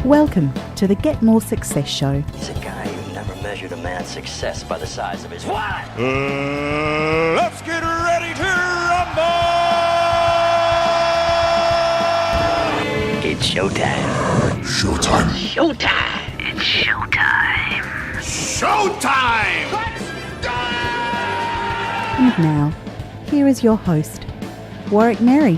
Welcome to the Get More Success Show. He's a guy who never measured a man's success by the size of his what? Let's get ready to rumble! It's showtime. Showtime. Showtime. It's showtime. Showtime! Let's go! And now, here is your host, Wawick Merry.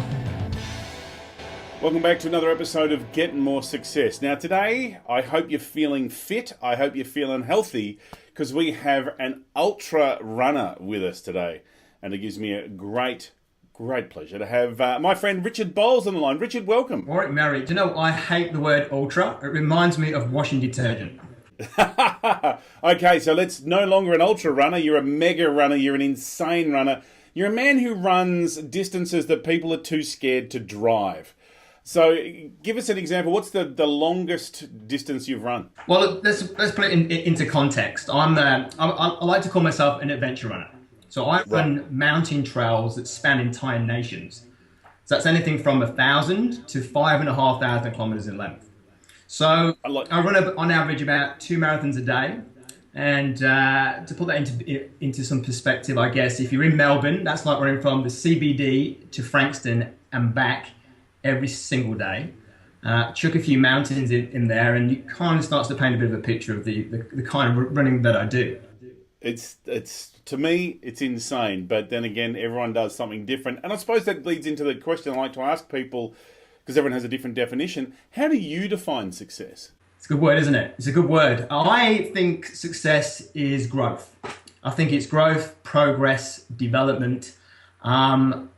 Welcome back to another episode of Getting More Success. Now today, I hope you're feeling fit. I hope you're feeling healthy because we have an ultra runner with us today. And it gives me a great pleasure to have my friend Richard Bowles on the line. Richard, welcome. Wawick Merry. Do you know, I hate the word ultra. It reminds me of washing detergent. Okay, so let's no longer an ultra runner. You're a mega runner. You're an insane runner. You're a man who runs distances that people are too scared to drive. So give us an example. What's the longest distance you've run? Well, let's put it into context. I like to call myself an adventure runner. So I run mountain trails that span entire nations. So that's anything from 1,000 to 5,500 kilometers in length. So I run on average about 2 marathons a day. And to put that into some perspective, I guess, if you're in Melbourne, that's like running from the CBD to Frankston and back every single day. Chuck a few mountains in there, and it kind of starts to paint a bit of a picture of the kind of running that I do. It's to me, it's insane. But then again, everyone does something different. And I suppose that leads into the question I like to ask people, because everyone has a different definition. How do you define success? It's a good word, isn't it? It's a good word. I think success is growth. I think it's growth, progress, development.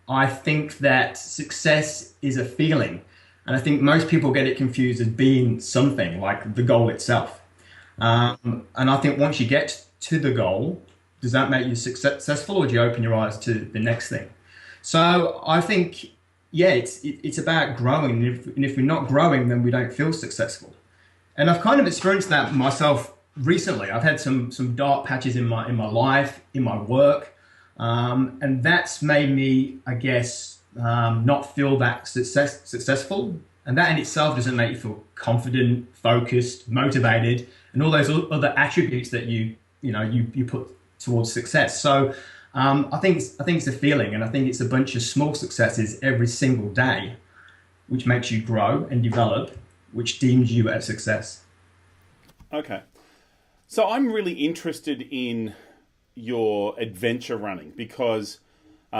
I think that success is a feeling. And I think most people get it confused as being something, like the goal itself. And I think once you get to the goal, does that make you successful, or do you open your eyes to the next thing? So I think, yeah, it's about growing. And if we're not growing, then we don't feel successful. And I've kind of experienced that myself recently. I've had some dark patches in my life, in my work. And that's made me, I guess, not feel that successful. And that in itself doesn't make you feel confident, focused, motivated, and all those other attributes that you put towards success. So I think it's a feeling, and I think it's a bunch of small successes every single day, which makes you grow and develop, which deems you a success. Okay. So I'm really interested in your adventure running, because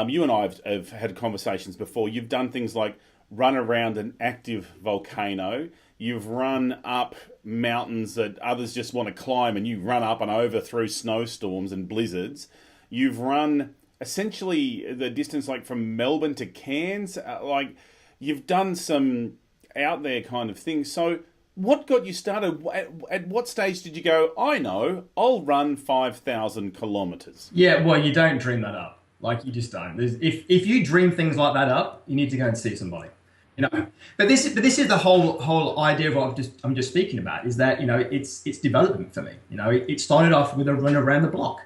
you and I have had conversations before. You've done things like run around an active volcano. You've run up mountains that others just want to climb, and you run up and over through snowstorms and blizzards. You've run essentially the distance like from Melbourne to Cairns. You've done some out there kind of things. So what got you started? At what stage did you go, I know, I'll run 5,000 kilometers? Yeah, well, you don't dream that up. Like, you just don't. If you dream things like that up, you need to go and see somebody. But this is the whole idea of what I'm just speaking about, is that, it's development for me. It started off with a run around the block.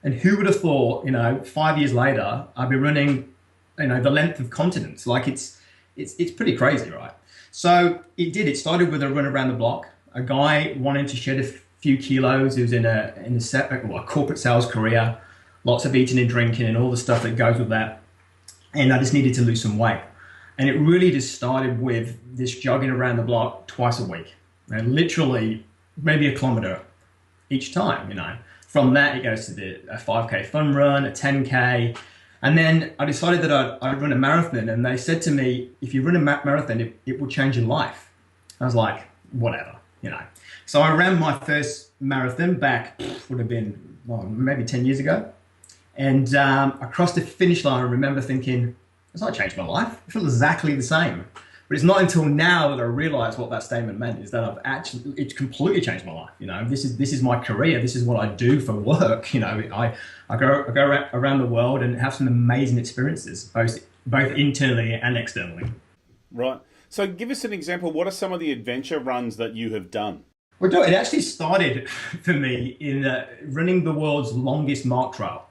And who would have thought, 5 years later, I'd be running, the length of continents. Like, it's pretty crazy, right? So it started with a run around the block. A guy wanting to shed a few kilos, who was in a corporate sales career, lots of eating and drinking and all the stuff that goes with that. And I just needed to lose some weight. And it really just started with this jogging around the block twice a week. And literally maybe a kilometer each time, From that, it goes to a 5K fun run, a 10K. And then I decided that I'd run a marathon, and they said to me, if you run a marathon, it will change your life. I was like, whatever, So I ran my first marathon back, would have been maybe 10 years ago. And I crossed the finish line. I remember thinking, it's not changed my life. I feel exactly the same. But it's not until now that I realized what that statement meant, is that it's completely changed my life. This is my career. This is what I do for work. I go around the world and have some amazing experiences, both internally and externally. Right. So give us an example. What are some of the adventure runs that you have done? Well, it actually started for me in running the world's longest mark trail.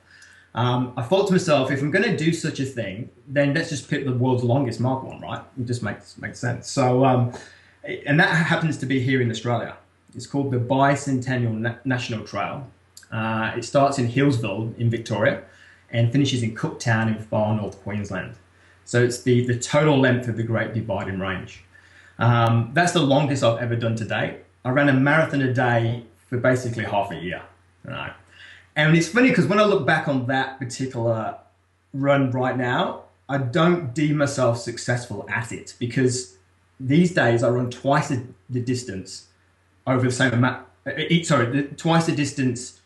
I thought to myself, if I'm going to do such a thing, then let's just pick the world's longest mark one, right? It just makes sense. So And that happens to be here in Australia. It's called the Bicentennial National Trail. It starts in Hillsville in Victoria and finishes in Cooktown in far north Queensland. So it's the total length of the Great Dividing Range. That's the longest I've ever done to date. I ran a marathon a day for basically half a year. Right? And it's funny because when I look back on that particular run right now, I don't deem myself successful at it because these days I run twice the distance over the same amount. Twice the distance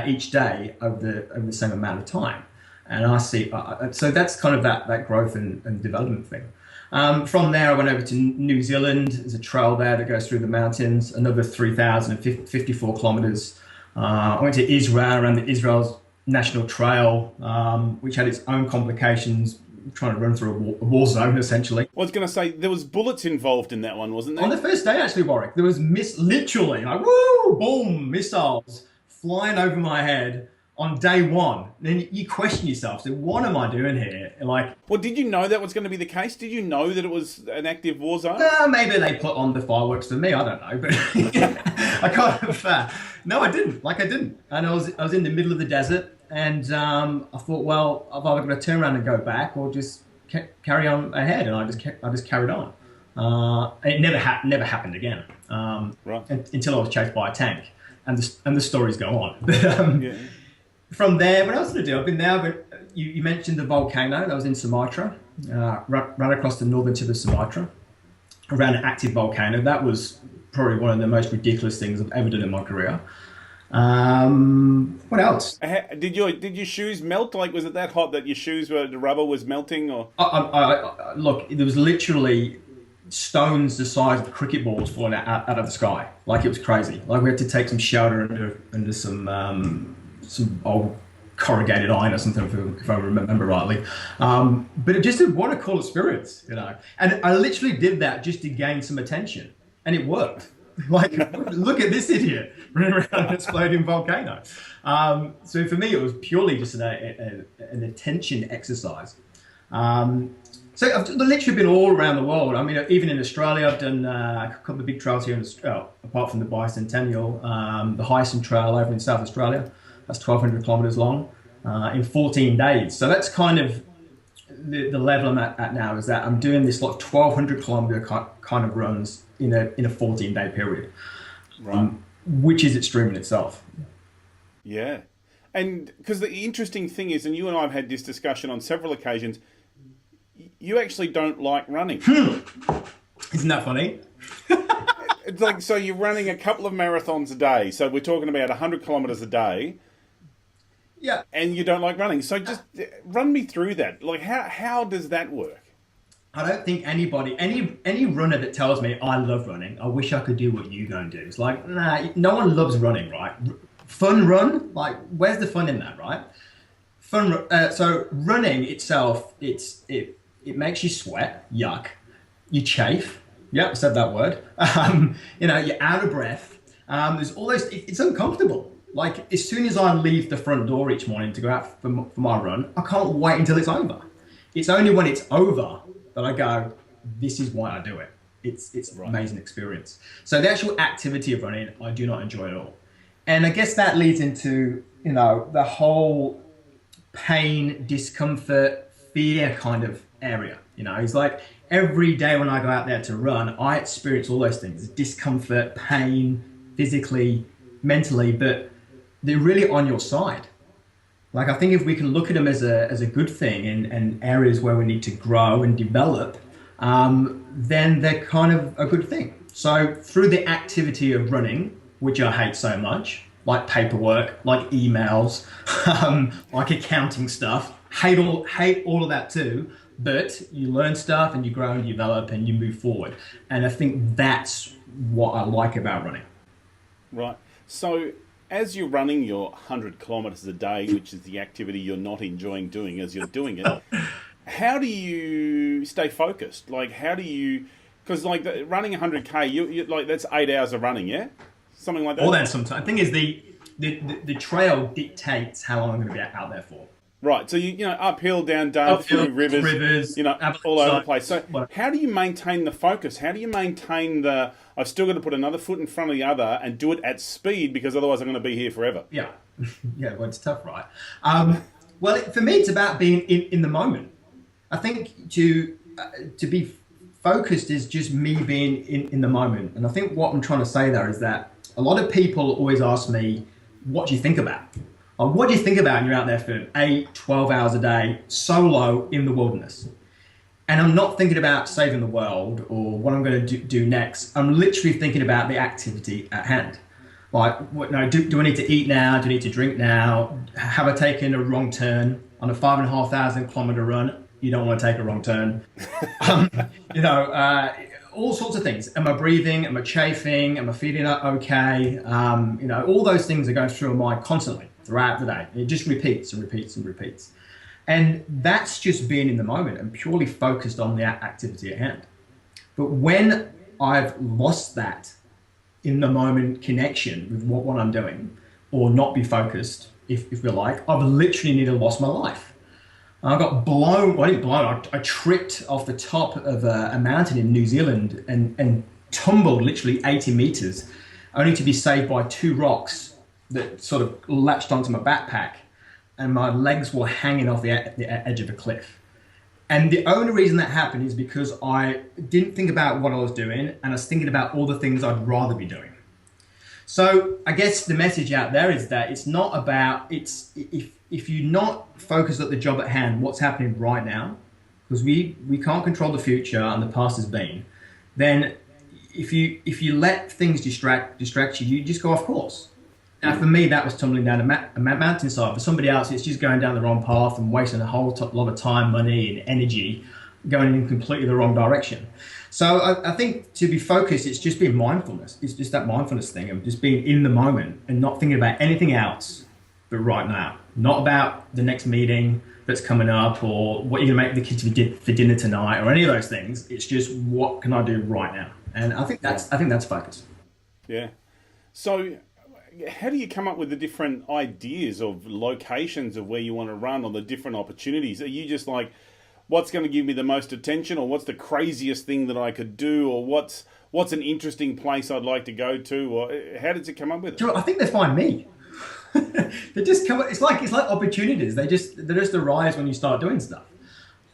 each day over the same amount of time. And I see, so that's kind of that growth and development thing. From there, I went over to New Zealand. There's a trail there that goes through the mountains, another 3,054 kilometers. I went to Israel, around the Israel's National Trail, which had its own complications, trying to run through a war zone, essentially. I was going to say, there was bullets involved in that one, wasn't there? On the first day, actually, Warwick, there was literally, like, woo, boom, missiles flying over my head on day one. Then you question yourself, so what am I doing here? Like, well, did you know that was going to be the case? Did you know that it was an active war zone? Maybe they put on the fireworks for me, I don't know, but I kind of, no, I didn't. I didn't. And I was in the middle of the desert, and I thought, well, I've either got to turn around and go back or just carry on ahead, and I just carried on. And it never happened again, right. Until I was chased by a tank, and the stories go on. But, yeah. From there, what else did I do? I've been there, but you mentioned the volcano. That was in Sumatra. Ran across the northern tip of Sumatra. Around an active volcano. That was probably one of the most ridiculous things I've ever done in my career. What else? Did your shoes melt? Like, was it that hot that your shoes the rubber was melting? Or look, there was literally stones the size of cricket balls falling out of the sky. Like, it was crazy. Like, we had to take some shelter under some old corrugated iron or something, if I remember rightly. But it just did what a cool experience, you know. And I literally did that just to gain some attention, and it worked. Like, look at this idiot running around an exploding volcano. So for me, it was purely just an attention exercise. So I've literally been all around the world. I mean, even in Australia, I've done a couple of big trails here in Australia, apart from the Bicentennial, the Hyson Trail over in South Australia. That's 1,200 kilometers long in 14 days. So that's kind of the level I'm at now, is that I'm doing this like 1,200 kilometer kind of runs in a 14-day period, right. Which is extreme in itself. Yeah. And because the interesting thing is, and you and I have had this discussion on several occasions, you actually don't like running. Isn't that funny? It's like, so you're running a couple of marathons a day. So we're talking about 100 kilometers a day. Yeah. And you don't like running. So just run me through that. Like, how does that work? I don't think anybody, any runner that tells me I love running, I wish I could do what you go and do. It's like, nah, no one loves running, right? Fun run? Like, where's the fun in that, right? So running itself, it makes you sweat, yuck. You chafe. Yep, I said that word. You're out of breath. There's all those, it's uncomfortable. Like, as soon as I leave the front door each morning to go out for my run, I can't wait until it's over. It's only when it's over that I go, this is why I do it. It's an amazing experience. So the actual activity of running, I do not enjoy at all. And I guess that leads into, the whole pain, discomfort, fear kind of area. It's like every day when I go out there to run, I experience all those things: discomfort, pain, physically, mentally, but they're really on your side. Like, I think if we can look at them as a good thing and areas where we need to grow and develop, then they're kind of a good thing. So through the activity of running, which I hate so much, like paperwork, like emails, like accounting stuff, hate all of that too. But you learn stuff and you grow and develop and you move forward. And I think that's what I like about running. Right. So as you're running your 100 kilometres a day, which is the activity you're not enjoying doing as you're doing it, how do you stay focused? Like, how do you... Because, like, running 100K, you like, that's 8 hours of running, yeah? Something like that? Or that sometimes. The thing is, the trail dictates how long I'm going to be out there for. Right, so you know, uphill, down, through rivers, you know, all over the place. So how do you maintain the focus? How do you maintain I've still got to put another foot in front of the other and do it at speed because otherwise I'm going to be here forever? Yeah, yeah, well, it's tough, right? Well, for me, it's about being in the moment. I think to be focused is just me being in the moment. And I think what I'm trying to say there is that a lot of people always ask me, what do you think about? Or what do you think about when you're out there for 8, 12 hours a day, solo in the wilderness? And I'm not thinking about saving the world or what I'm going to do next. I'm literally thinking about the activity at hand. Like, do I need to eat now? Do I need to drink now? Have I taken a wrong turn on a 5,500 kilometer run? You don't want to take a wrong turn. All sorts of things. Am I breathing? Am I chafing? Am I feeling okay? All those things are going through my mind constantly throughout the day. It just repeats and repeats and repeats. And that's just being in the moment and purely focused on the activity at hand. But when I've lost that in the moment connection with what I'm doing, or not be focused, if we like, I've literally nearly lost my life. I got blown, well, I didn't blown, I tripped off the top of a mountain in New Zealand and tumbled literally 80 meters, only to be saved by 2 rocks that sort of latched onto my backpack, and my legs were hanging off the edge of a cliff. And the only reason that happened is because I didn't think about what I was doing, and I was thinking about all the things I'd rather be doing. So I guess the message out there is that it's not about, if you're not focused at the job at hand, what's happening right now, because we can't control the future and the past has been, then if you let things distract you, you just go off course. Now, for me, that was tumbling down a mountainside. For somebody else, it's just going down the wrong path and wasting a whole lot of time, money, and energy going in completely the wrong direction. So I think to be focused, it's just being mindfulness. It's just that mindfulness thing of just being in the moment and not thinking about anything else but right now. Not about the next meeting that's coming up or what you're going to make the kids for dinner tonight or any of those things. It's just what can I do right now? And I think that's focus. Yeah. So how do you come up with the different ideas of locations of where you want to run or the different opportunities? Are you just like, what's going to give me the most attention, or what's the craziest thing that I could do, or what's an interesting place I'd like to go to, or how did you come up with it? I think they find me. They just come. It's like opportunities. They just arise when you start doing stuff.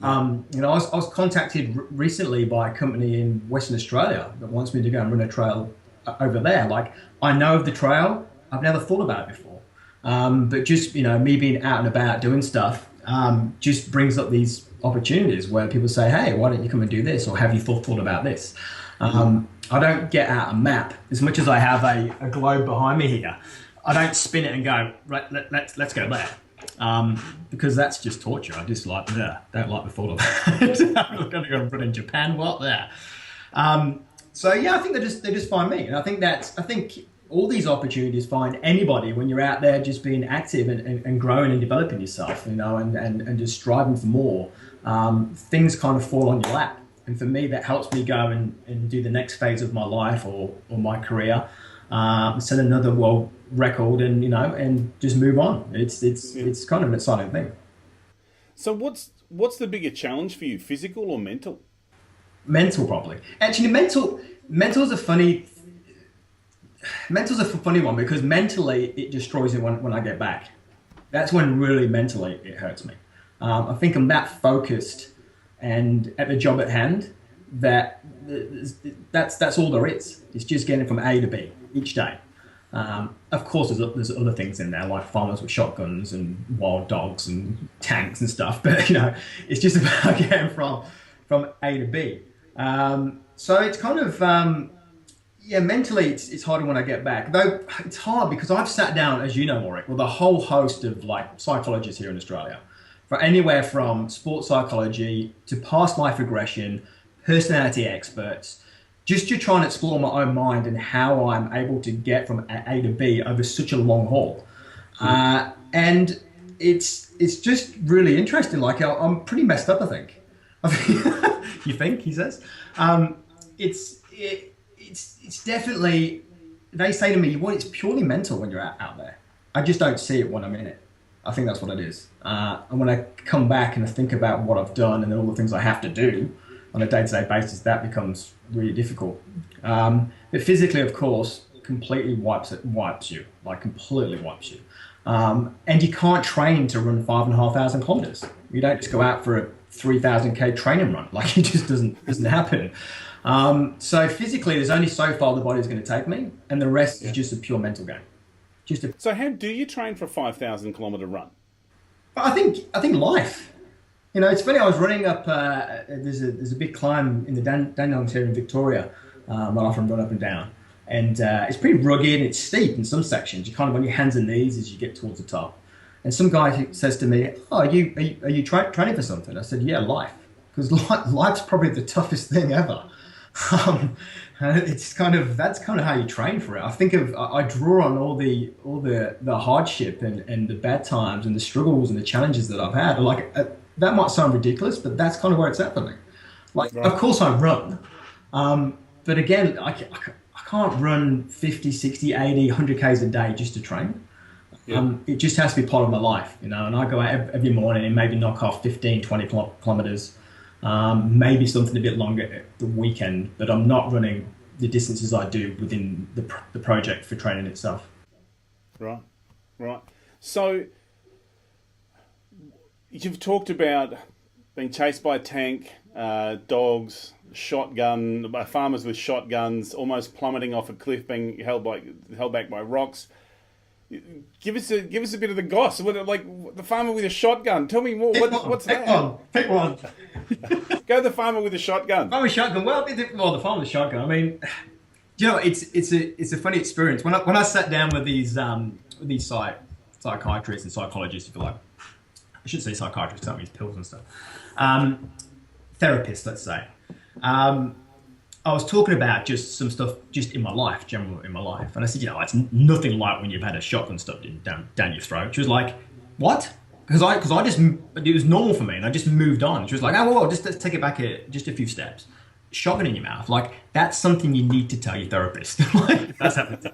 I was contacted recently by a company in Western Australia that wants me to go and run a trail over there. Like, I know of the trail. I've never thought about it before. But just, me being out and about doing stuff just brings up these opportunities where people say, hey, why don't you come and do this? Or have you thought about this? I don't get out a map as much as I have a globe behind me here. I don't spin it and go, right, let's go there. Because that's just torture. I just don't like the thought of that. I'm going to go and run in Japan, what there? So yeah, I think they just find me. And I think all these opportunities find anybody when you're out there just being active and growing and developing yourself, and just striving for more. Things kind of fall on your lap. And for me, that helps me go and do the next phase of my life or my career, set another world record and just move on. It's kind of an exciting thing. So what's the bigger challenge for you, physical or mental? Mental, probably. Actually, mental's a funny one because mentally it destroys me when I get back. That's when really mentally it hurts me. I think I'm that focused and at the job at hand that that's all there is. It's just getting from A to B each day. Of course, there's other things in there like farmers with shotguns and wild dogs and tanks and stuff, but it's just about getting from A to B. So it's kind of mentally it's harder when I get back. Though it's hard because I've sat down, as you know, Wawick, with a whole host of psychologists here in Australia, for anywhere from sports psychology to past life regression, personality experts, just to try and explore my own mind and how I'm able to get from A to B over such a long haul. And it's just really interesting. Like, I'm pretty messed up, I think. You think, he says? It's definitely, they say to me, well, it's purely mental when you're out there. I just don't see it when I'm in it. I think that's what it is. And when I come back and I think about what I've done and then all the things I have to do on a day-to-day basis, that becomes really difficult. But physically, of course, completely wipes you, like completely wipes you. And you can't train to run 5,500 kilometers. You don't just go out for a 3,000k training run. Like, it just doesn't happen. So physically, there's only so far the body's going to take me, and the rest is just a pure mental game. So how do you train for a 5,000 kilometer run? I think life. You know, it's funny. I was running up. There's a big climb in the Dandenongs here in Victoria. I often run up and down, and it's pretty rugged and it's steep in some sections. You kind of on your hands and knees as you get towards the top. And some guy says to me, "Oh, are you training for something?" I said, "Yeah, life, because life's probably the toughest thing ever." It's that's kind of how you train for it. I draw on all the hardship and the bad times and the struggles and the challenges that I've had. Like, that might sound ridiculous, but that's kind of where it's at for me. Like, right. Of course I run, but again, I can't run 50, 60, 80, 100Ks a day just to train. Yeah. It just has to be part of my life, you know, and I go out every morning and maybe knock off 15, 20 kilometers, maybe something a bit longer at the weekend, but I'm not running the distances I do within the project for training itself. Right. So you've talked about being chased by a tank, dogs, shotgun, farmers with shotguns, almost plummeting off a cliff, being held back by rocks. Give us a bit of the goss. Like the farmer with a shotgun. Tell me more. What's that? Pick one. Go the farmer with a shotgun. Farmer with shotgun. Well, the farmer with a shotgun. I mean, you know, it's a funny experience. When I sat down with these psychiatrists and psychologists, if you like, I shouldn't say psychiatrists. That means pills and stuff. Therapists, let's say. I was talking about just some stuff just in my life, general in my life. And I said, you know, it's nothing like when you've had a shotgun stuffed down your throat. She was like, what? Because it was normal for me and I just moved on. She was like, oh, well, let's take it back just a few steps. Shotgun in your mouth. Like, that's something you need to tell your therapist. Like, that's happening.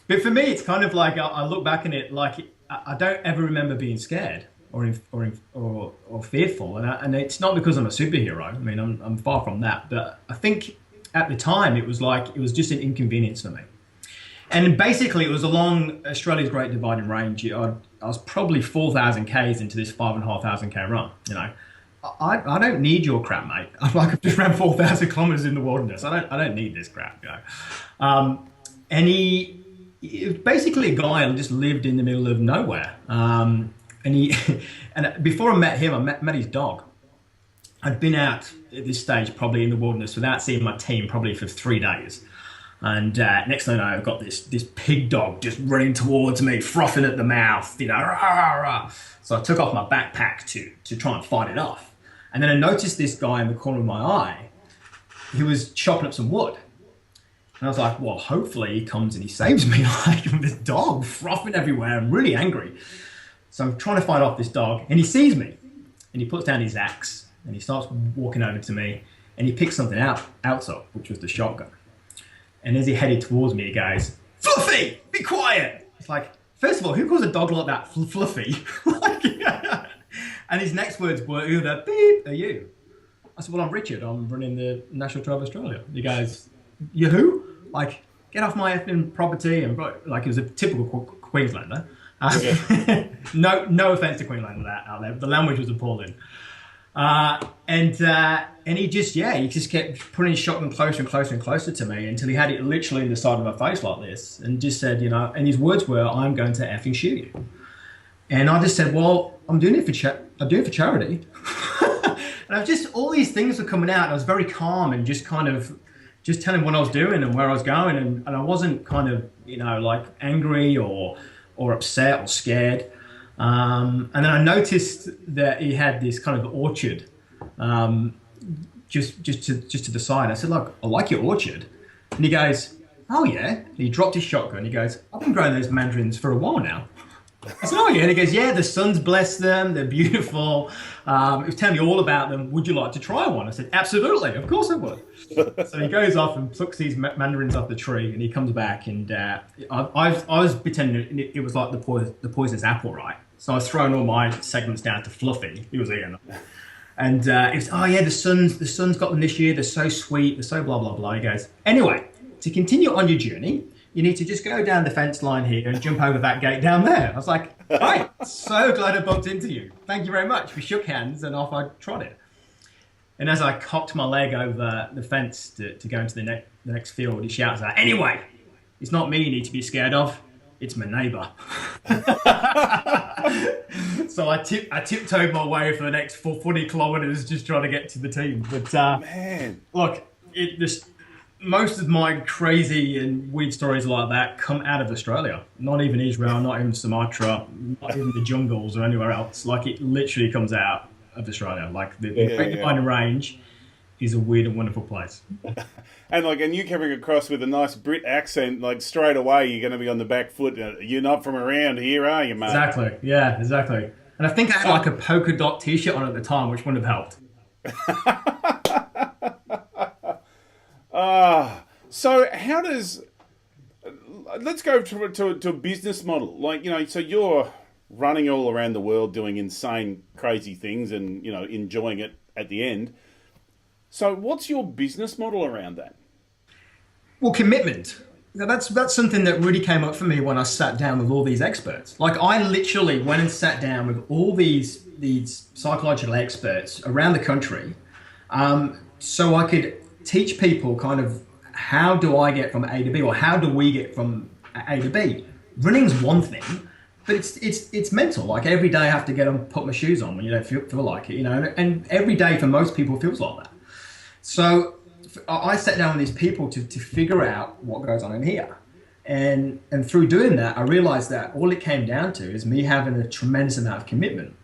But for me, it's kind of like, I look back on it, like, I don't ever remember being scared or fearful, and it's not because I'm a superhero. I mean, I'm far from that. But I think at the time it was just an inconvenience for me. And basically, it was along Australia's Great Dividing Range. I was probably 4,000 Ks into this 5,500 K run. You know, I don't need your crap, mate. I've just ran 4,000 kilometers in the wilderness. I don't need this crap. You know, and he was basically a guy who just lived in the middle of nowhere. And before I met him, I met his dog. I'd been out at this stage probably in the wilderness without seeing my team probably for 3 days. And next thing I know, I've got this pig dog just running towards me, frothing at the mouth, you know, rah, rah, rah. So I took off my backpack to try and fight it off. And then I noticed this guy in the corner of my eye. He was chopping up some wood. And I was like, well, hopefully he comes and he saves me, like, with this dog frothing everywhere. I'm really angry. So I'm trying to fight off this dog, and he sees me, and he puts down his axe, and he starts walking over to me, and he picks something out of, which was the shotgun. And as he headed towards me, he goes, "Fluffy, be quiet." It's like, first of all, who calls a dog like that Fluffy? Like, and his next words were, "Who the beep are you?" I said, "Well, I'm Richard. I'm running the National Trail of Australia." He goes, "You who?" Like, get off my effing property. And like, he was a typical Queenslander. No offense to Queensland out there, but the language was appalling. And he just kept putting his shotgun closer and closer and closer to me until he had it literally in the side of my face like this, and just said, you know, and his words were, "I'm going to effing shoot you." And I just said, "Well, I'm doing it for charity." And I've just, all these things were coming out, and I was very calm and just kind of just telling what I was doing and where I was going, and I wasn't kind of, you know, like angry or upset or scared. And then I noticed that he had this kind of orchard just to the side. I said, "Look, I like your orchard." And he goes, "Oh yeah." And he dropped his shotgun. He goes, "I've been growing those mandarins for a while now." I said, "Oh yeah." And he goes, "Yeah, the sun's blessed them. They're beautiful." He was telling me all about them. "Would you like to try one?" I said, "Absolutely, of course I would." So he goes off and plucks these mandarins off the tree, and he comes back, and I was pretending it was like the poisonous apple, right? So I was throwing all my segments down to Fluffy. He was eating them. And it was, oh yeah, the sun's got them this year. They're so sweet. They're so blah, blah, blah. He goes, anyway, to continue on your journey, you need to just go down the fence line here and jump over that gate down there. I was like, right, so glad I bumped into you. Thank you very much. We shook hands and off I trotted. And as I cocked my leg over the fence to go into the next field, he shouts out, anyway, it's not me you need to be scared of. It's my neighbour. So I tiptoed my way for the next 40 kilometres just trying to get to the team. But Man. look, most of my crazy and weird stories like that come out of Australia. Not even Israel, not even Sumatra, not even the jungles or anywhere else. Like, it literally comes out of Australia. Like, the Great Dividing Range is a weird and wonderful place. And you coming across with a nice Brit accent, like straight away you're going to be on the back foot. You're not from around here, are you, mate? Exactly. Yeah, exactly. And I think I had like a polka dot t-shirt on at the time, which wouldn't have helped. So how does... Let's go to a business model. Like, so you're running all around the world doing insane, crazy things and, enjoying it at the end. So what's your business model around that? Well, commitment. That's something that really came up for me when I sat down with all these experts. Like, I literally went and sat down with all these psychological experts around the country, so I could teach people kind of how do I get from A to B, or how do we get from A to B. Running's one thing, but it's mental. Like, every day I have to get and put my shoes on when you don't feel like it, and every day for most people feels like that. So I sat down with these people to figure out what goes on in here. And through doing that, I realized that all it came down to is me having a tremendous amount of commitment.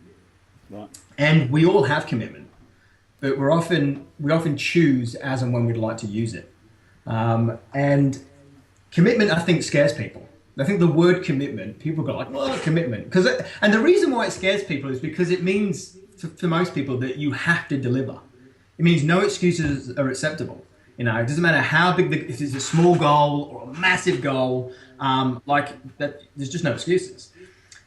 Right. And we all have commitment, but we often choose as and when we'd like to use it. And commitment, I think, scares people. I think the word commitment, people go like, well, commitment. And the reason why it scares people is because it means, for most people, that you have to deliver. It means no excuses are acceptable. It doesn't matter how big, if it's a small goal or a massive goal, there's just no excuses.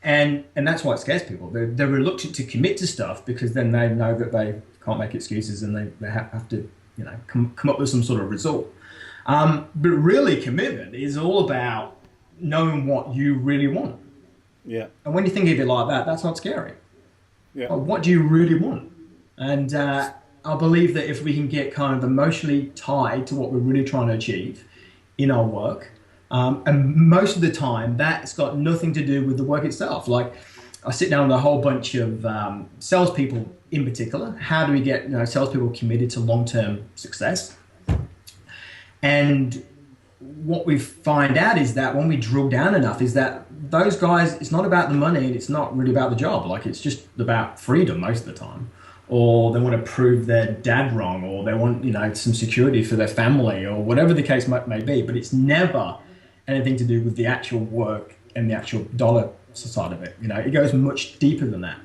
And that's why it scares people. They're reluctant to commit to stuff because then they know that they can't make excuses and they have to, come up with some sort of result. But really, commitment is all about knowing what you really want. Yeah. And when you think of it like that, that's not scary. Yeah. What do you really want? And I believe that if we can get kind of emotionally tied to what we're really trying to achieve in our work, and most of the time that's got nothing to do with the work itself. Like, I sit down with a whole bunch of salespeople in particular. How do we get salespeople committed to long-term success? And what we find out is that when we drill down enough is that those guys, it's not about the money and it's not really about the job. Like, it's just about freedom most of the time. Or they want to prove their dad wrong, or they want, some security for their family, or whatever the case may be. But it's never anything to do with the actual work and the actual dollar side of it. It goes much deeper than that.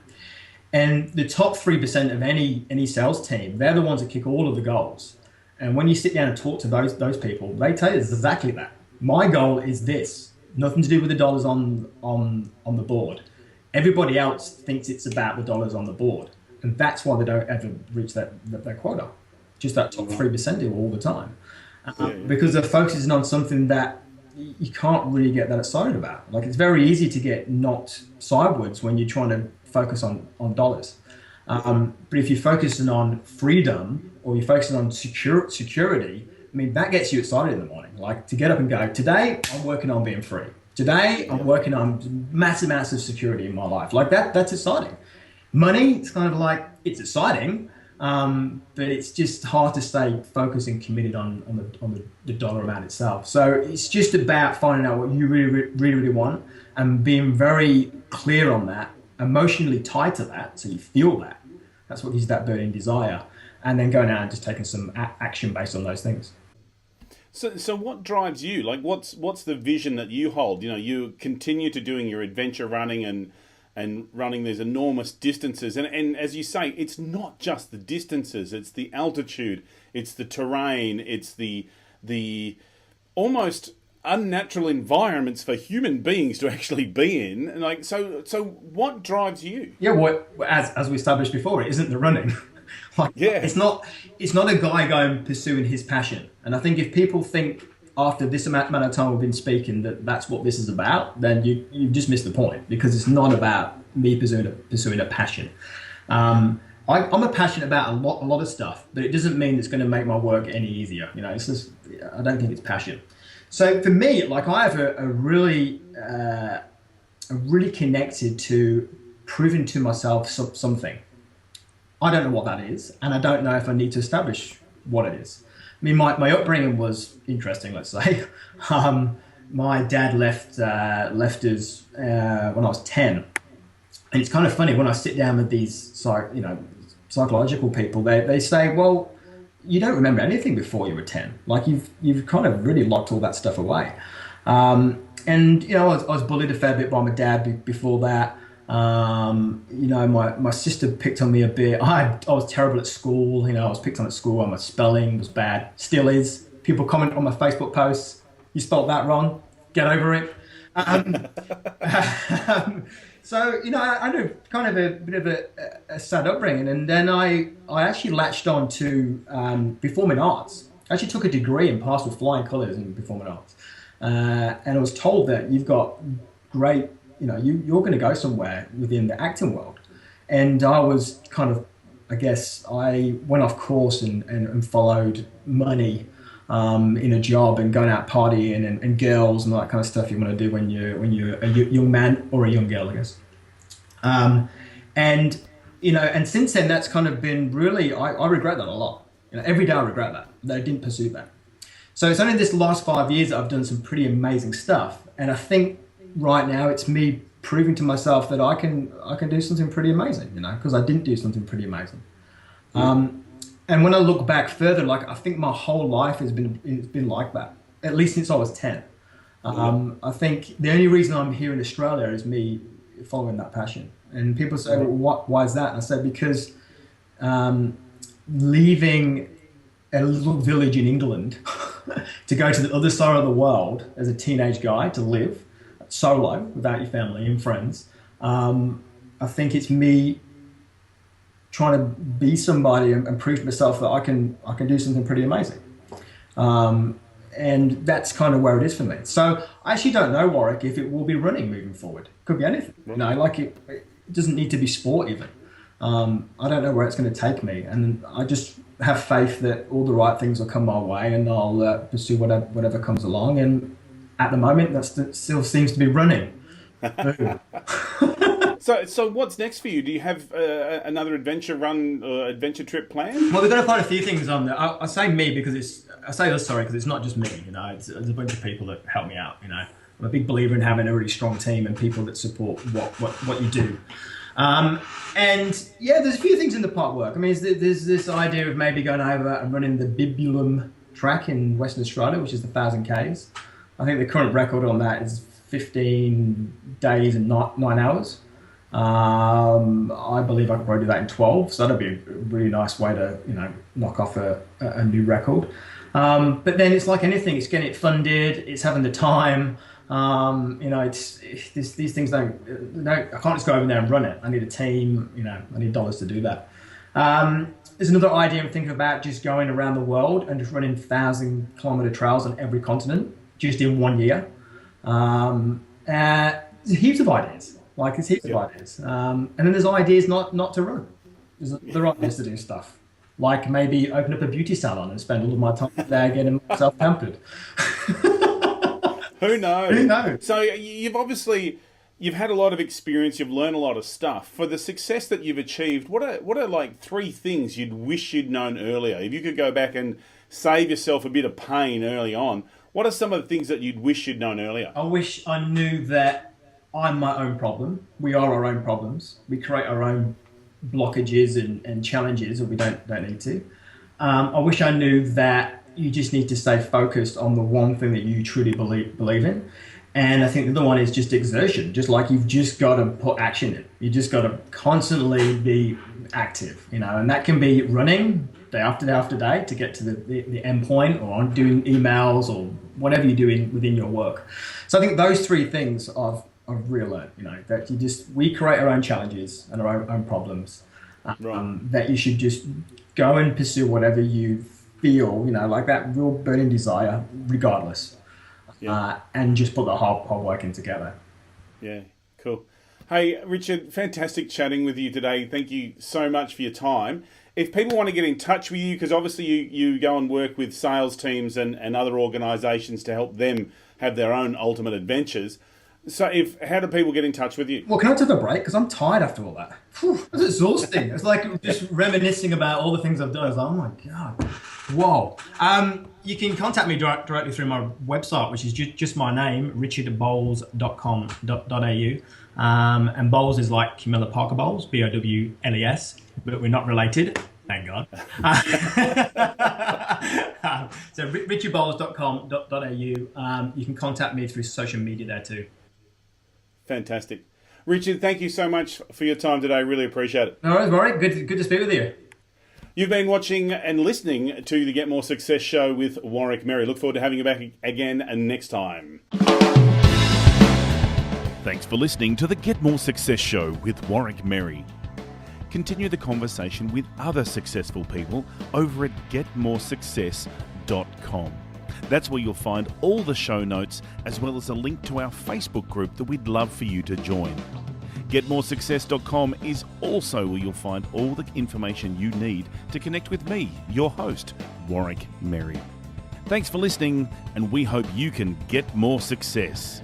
And the top 3% of any sales team, they're the ones that kick all of the goals. And when you sit down and talk to those people, they tell you exactly that. My goal is this. Nothing to do with the dollars on the board. Everybody else thinks it's about the dollars on the board. And that's why they don't ever reach that quota. Just that top 3% do all the time. Because they're focusing on something that you can't really get that excited about. Like, it's very easy to get knocked sideways when you're trying to focus on dollars. But if you're focusing on freedom, or you're focusing on security, that gets you excited in the morning. Like, to get up and go, today I'm working on being free. Today I'm working on massive amounts of security in my life. Like, that's exciting. Money, it's kind of like, it's exciting, but it's just hard to stay focused and committed on the dollar amount itself. So it's just about finding out what you really want and being very clear on that, emotionally tied to that, so you feel that. That's what gives that burning desire. And then going out and just taking some action based on those things. So what drives you? Like, what's the vision that you hold? You continue to doing your adventure running and running these enormous distances. And as you say, it's not just the distances, it's the altitude, it's the terrain, it's the almost unnatural environments for human beings to actually be in. And like, so what drives you? Yeah, well, as we established before, it isn't the running. It's not a guy going pursuing his passion. And I think if people think after this amount of time we've been speaking that that's what this is about, then you just missed the point, because it's not about me pursuing a passion. I'm a passionate about a lot of stuff, but it doesn't mean it's going to make my work any easier. It's just, I don't think it's passion. So for me, like, I have a really connected to proving to myself something. I don't know what that is, and I don't know if I need to establish what it is. I mean, my upbringing was interesting, let's say. My dad left us when I was 10. And it's kind of funny when I sit down with these psychological people, they say, well, you don't remember anything before you were 10. Like, you've kind of really locked all that stuff away. And, I was bullied a fair bit by my dad before that. My sister picked on me a bit. I was terrible at school. I was picked on at school, and my spelling was bad. Still is. People comment on my Facebook posts, you spelled that wrong. Get over it. So, I know kind of a bit of a sad upbringing. And then I actually latched on to performing arts. I actually took a degree and passed with flying colours in performing arts. And I was told that you've got great, you're going to go somewhere within the acting world. And I was kind of, I guess, I went off course and followed money in a job and going out partying and girls and all that kind of stuff you want to do when you're a young man or a young girl, I guess. And since then, that's kind of been really, I regret that a lot. Every day I regret that I didn't pursue that. So it's only this last 5 years that I've done some pretty amazing stuff. And I think right now it's me proving to myself that I can do something pretty amazing, because I didn't do something pretty amazing. And when I look back further, like, I think my whole life has been like that, at least since I was 10. I think the only reason I'm here in Australia is me following that passion. And people say, well, why is that? And I say, because leaving a little village in England to go to the other side of the world as a teenage guy to live solo without your family and friends, I think it's me trying to be somebody and prove to myself that I can do something pretty amazing. And that's kind of where it is for me. So I actually don't know, Warwick, if it will be running moving forward. Could be anything. It doesn't need to be sport even. I don't know where it's going to take me. And I just have faith that all the right things will come my way, and I'll pursue whatever comes along. And at the moment, that still seems to be running. So what's next for you? Do you have another adventure adventure trip planned? Well, we've got to find a few things on there. I say me because because it's not just me. It's a bunch of people that help me out. I'm a big believer in having a really strong team and people that support what you do. And yeah, there's a few things in the part work. I mean, there's this idea of maybe going over and running the Bibulum track in Western Australia, which is the 1,000 Ks. I think the current record on that is 15 days and 9 hours. I believe I could probably do that in 12, so that'd be a really nice way to, knock off a new record. But then it's like anything, it's getting it funded, it's having the time. These things I can't just go over there and run it. I need a team, I need dollars to do that. There's another idea I'm thinking about, just going around the world and just running 1,000-kilometer trails on every continent, just in 1 year. There's heaps of ideas. There's heaps of ideas. And then there's ideas not to run. There are ideas to do stuff. Like maybe open up a beauty salon and spend all of my time there getting myself pampered. Who knows? Who knows? So you've had a lot of experience, you've learned a lot of stuff. For the success that you've achieved, what are like 3 things you'd wish you'd known earlier? If you could go back and save yourself a bit of pain early on, what are some of the things that you'd wish you'd known earlier? I wish I knew that I'm my own problem. We are our own problems. We create our own blockages and challenges, or we don't need to. I wish I knew that you just need to stay focused on the one thing that you truly believe in. And I think the other one is just exertion. Just like you've just got to put action in. You just got to constantly be active, and that can be running, day after day after day to get to the end point, or on doing emails or whatever you're doing within your work. So I think those three things I've really learned, that we create our own challenges and our own problems. That you should just go and pursue whatever you feel, like that real burning desire, regardless. And just put the whole working together. Yeah, cool. Hey, Richard, fantastic chatting with you today. Thank you so much for your time. If people want to get in touch with you, because obviously you go and work with sales teams and other organisations to help them have their own ultimate adventures. So how do people get in touch with you? Well, can I take a break? Because I'm tired after all that. It's exhausting. It's like just reminiscing about all the things I've done. It's like, oh my God. Whoa. You can contact me directly through my website, which is just my name, richardbowles.com.au. And Bowles is like Camilla Parker Bowles, Bowles, but we're not related. Thank God. So richardbowles.com.au. You can contact me through social media there too. Fantastic. Richard, thank you so much for your time today. Really appreciate it. No worries, Rory. Good to speak with you. You've been watching and listening to the Get More Success show with Wawick Merry. Look forward to having you back again next time. Thanks for listening to the Get More Success show with Wawick Merry. Continue the conversation with other successful people over at getmoresuccess.com. That's where you'll find all the show notes, as well as a link to our Facebook group that we'd love for you to join. Getmoresuccess.com is also where you'll find all the information you need to connect with me, your host, Wawick Merry. Thanks for listening, and we hope you can get more success.